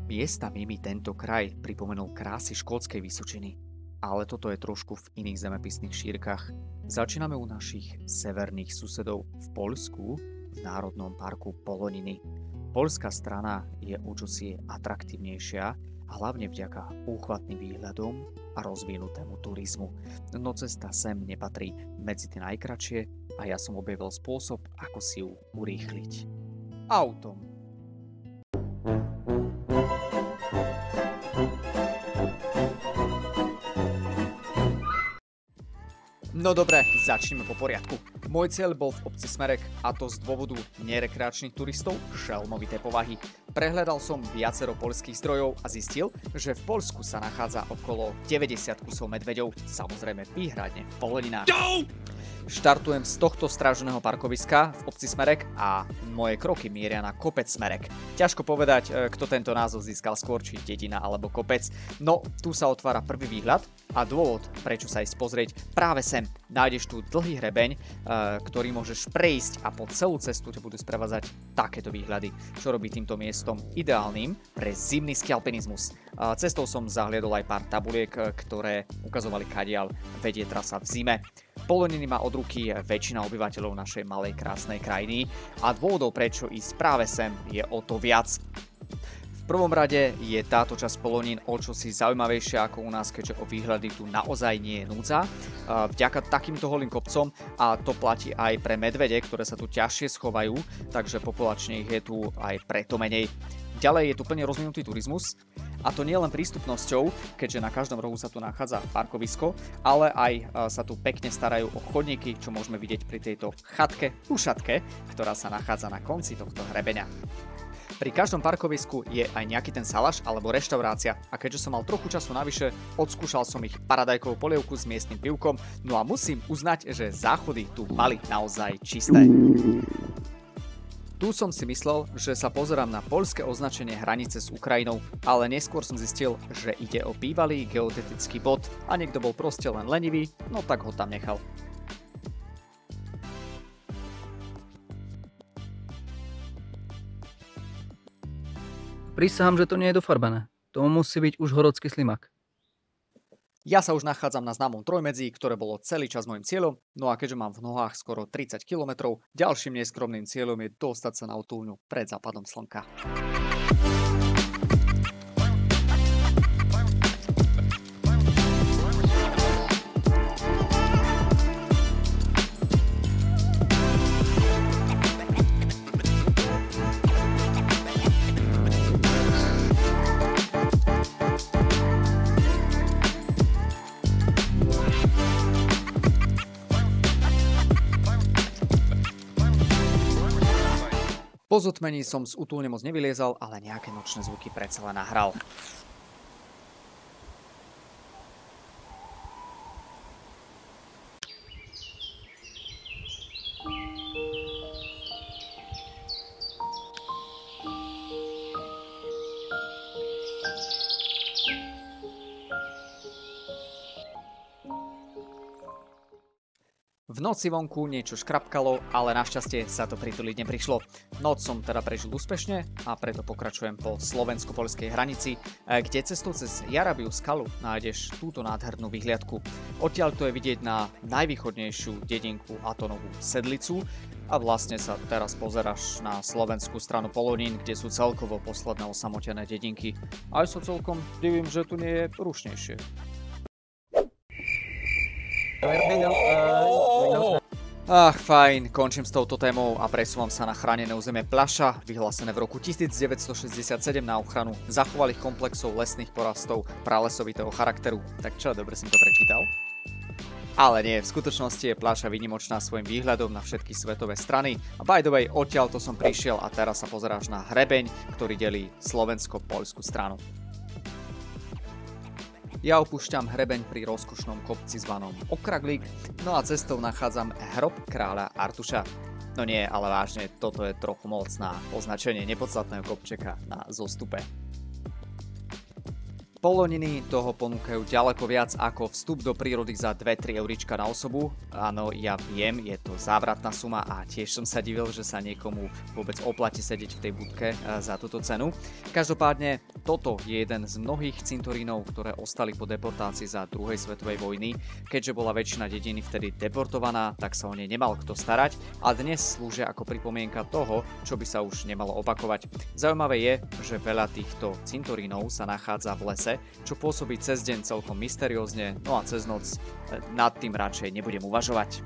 Miestami mi tento kraj pripomenul krásy škótskej Vysočiny, ale toto je trošku v iných zemepisných šírkach. Začíname u našich severných susedov v Poľsku, v Národnom parku Poloniny. Poľská strana je určite atraktívnejšia, hlavne vďaka úchvatným výhľadom a rozvinutému turizmu. No cesta sem nepatrí medzi tie najkratšie a ja som objavil spôsob, ako si ju urýchliť. Autom. No dobre, začneme po poriadku. Môj cieľ bol v obci Smerek, a to z dôvodu nerekreačných turistov šelmovitej povahy. Prehľadal som viacero poľských zdrojov a zistil, že v Poľsku sa nachádza okolo 90 kusov medveďov, samozrejme výhradne v Poloninách. Štartujem z tohto stráženého parkoviska v obci Smerek a moje kroky mieria na kopec Smerek. Ťažko povedať, kto tento názov získal skôr, či dedina alebo kopec. No, tu sa otvára prvý výhľad a dôvod, prečo sa ísť pozrieť práve sem. Nájdeš tu dlhý hrebeň, ktorý môžeš prejsť a po celú cestu ťa budú sprevádzať takéto výhľady, čo robí týmto miestom ideálnym pre zimný skialpinizmus. Cestou som zahliadol aj pár tabuliek, ktoré ukazovali, kadiaľ vedie trasa v zime. Poloniny má od ruky väčšina obyvateľov našej malej krásnej krajiny a dôvodov, prečo ísť práve sem, je o to viac. V prvom rade je táto časť Polonín o čosi zaujímavejšia ako u nás, keďže o výhľady tu naozaj nie je núdza. Vďaka takýmto holým kopcom, a to platí aj pre medvede, ktoré sa tu ťažšie schovajú, takže populačne ich je tu aj preto menej. Ďalej je tu plne rozvinutý turizmus, a to nie len prístupnosťou, keďže na každom rohu sa tu nachádza parkovisko, ale aj sa tu pekne starajú o chodníky, čo môžeme vidieť pri tejto chatke, ušatke, ktorá sa nachádza na konci tohto hrebeňa. Pri každom parkovisku je aj nejaký ten salaš alebo reštaurácia a keďže som mal trochu času navyše, odskúšal som ich paradajkovú polievku s miestnym pivkom, no a musím uznať, že záchody tu mali naozaj čisté. Tu som si myslel, že sa pozerám na poľské označenie hranice s Ukrajinou, ale neskôr som zistil, že ide o bývalý geodetický bod a niekto bol proste len lenivý, no tak ho tam nechal. Prisahám, že to nie je dofarbané. To musí byť už horodský slimak. Ja sa už nachádzam na známom trojmedzí, ktoré bolo celý čas môjim cieľom, no a keďže mám v nohách skoro 30 km, ďalším neskromným cieľom je dostať sa na utúľňu pred západom slnka. Po zotmení som z útulne moc nevyliezal, ale nejaké nočné zvuky predsa len nahral. V noci vonku niečo škrapkalo, ale našťastie sa to prituliť neprišlo. Noc som teda prežil úspešne a preto pokračujem po slovensko-poľskej hranici, kde cestou cez Jarabiu skalu nájdeš túto nádhernú vyhliadku. Odtiaľ to je vidieť na najvýchodnejšiu dedinku Atonovú Sedlicu a vlastne sa teraz pozeráš na slovenskú stranu Polonín, kde sú celkovo posledné osamotené dedinky. Aj sa celkom divím, že tu nie je rušnejšie. Ach, fajn, končím s touto témou a presúvam sa na chránené územie Plaša, vyhlásené v roku 1967 na ochranu zachovalých komplexov lesných porastov pralesovitého charakteru. Tak čo, dobre som to prečítal? Ale nie, v skutočnosti je Plaša výnimočná svojim výhľadom na všetky svetové strany. A by the way, odtiaľto som prišiel a teraz sa pozeráš na hrebeň, ktorý delí slovensko-poľskú stranu. Ja opúšťam hrebeň pri rozkošnom kopci zvanom Okraglík, no a cestou nachádzam hrob kráľa Artuša. No nie, ale vážne, toto je trochu moc na označenie nepodstatného kopčeka na zostupe. Poloniny toho ponúkajú ďaleko viac ako vstup do prírody za 2-3 eurička na osobu. Áno, ja viem, je to závratná suma a tiež som sa divil, že sa niekomu vôbec oplatí sedieť v tej budke za túto cenu. Každopádne, toto je jeden z mnohých cintorínov, ktoré ostali po deportácii za druhej svetovej vojny. Keďže bola väčšina dediny vtedy deportovaná, tak sa o ne nemal kto starať a dnes slúžia ako pripomienka toho, čo by sa už nemalo opakovať. Zaujímavé je, že veľa týchto cintorínov sa nachádza v lese, čo pôsobí cez deň celkom mysteriózne, no a cez noc nad tým radšej nebudem uvažovať.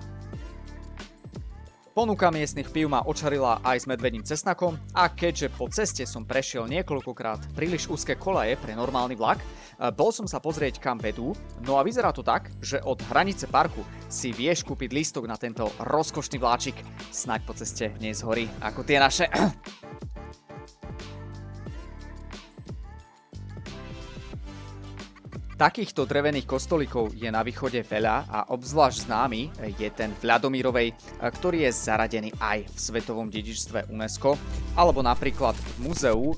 Ponuka miestnych pív ma očarila aj s medvedím cesnakom a keďže po ceste som prešiel niekoľkokrát príliš úzke kolaje pre normálny vlak, bol som sa pozrieť kam vedú, no a vyzerá to tak, že od hranice parku si vieš kúpiť lístok na tento rozkošný vláčik. Snaď po ceste nezhorí ako tie naše. Takýchto drevených kostolíkov je na východe veľa a obzvlášť známy je ten v Ľadomírovej, ktorý je zaradený aj v svetovom dedičstve UNESCO, alebo napríklad v múzeu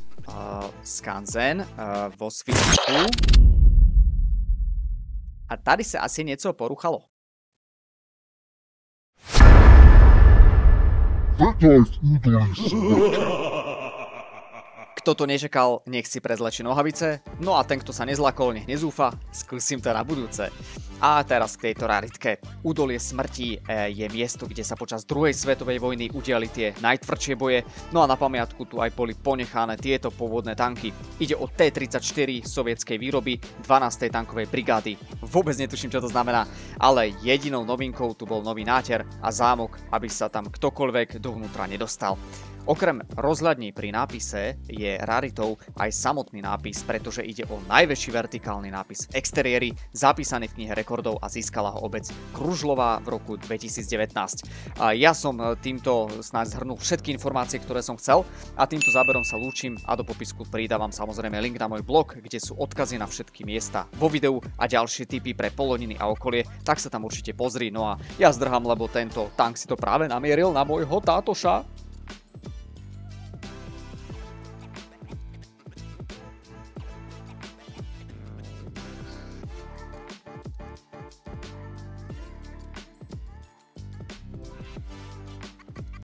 Skanzen vo Svisku. A tady sa asi niečo poruchalo. Kto to nečakal, nech si prezlečí nohavice, no a ten, kto sa nezlakol, nech nezúfa, skúsim to na budúce. A teraz k tejto raritke. Údolie smrti je miesto, kde sa počas druhej svetovej vojny udiali tie najtvrdšie boje, no a na pamiatku tu aj boli ponechané tieto pôvodné tanky. Ide o T-34 sovietskej výroby 12. tankovej brigády. Vôbec netuším, čo to znamená, ale jedinou novinkou tu bol nový náter a zámok, aby sa tam ktokoľvek dovnútra nedostal. Okrem rozhľadní pri nápise je raritou aj samotný nápis, pretože ide o najväčší vertikálny nápis v exteriéri, zapísaný v knihe rekordov a získala ho obec Kružlová v roku 2019. Ja som týmto snáď zhrnul všetky informácie, ktoré som chcel a týmto záberom sa lúčim a do popisku pridávam samozrejme link na môj blog, kde sú odkazy na všetky miesta vo videu a ďalšie tipy pre Poloniny a okolie, tak sa tam určite pozri. No a ja zdrham, lebo tento tank si to práve namieril na môjho tátoša.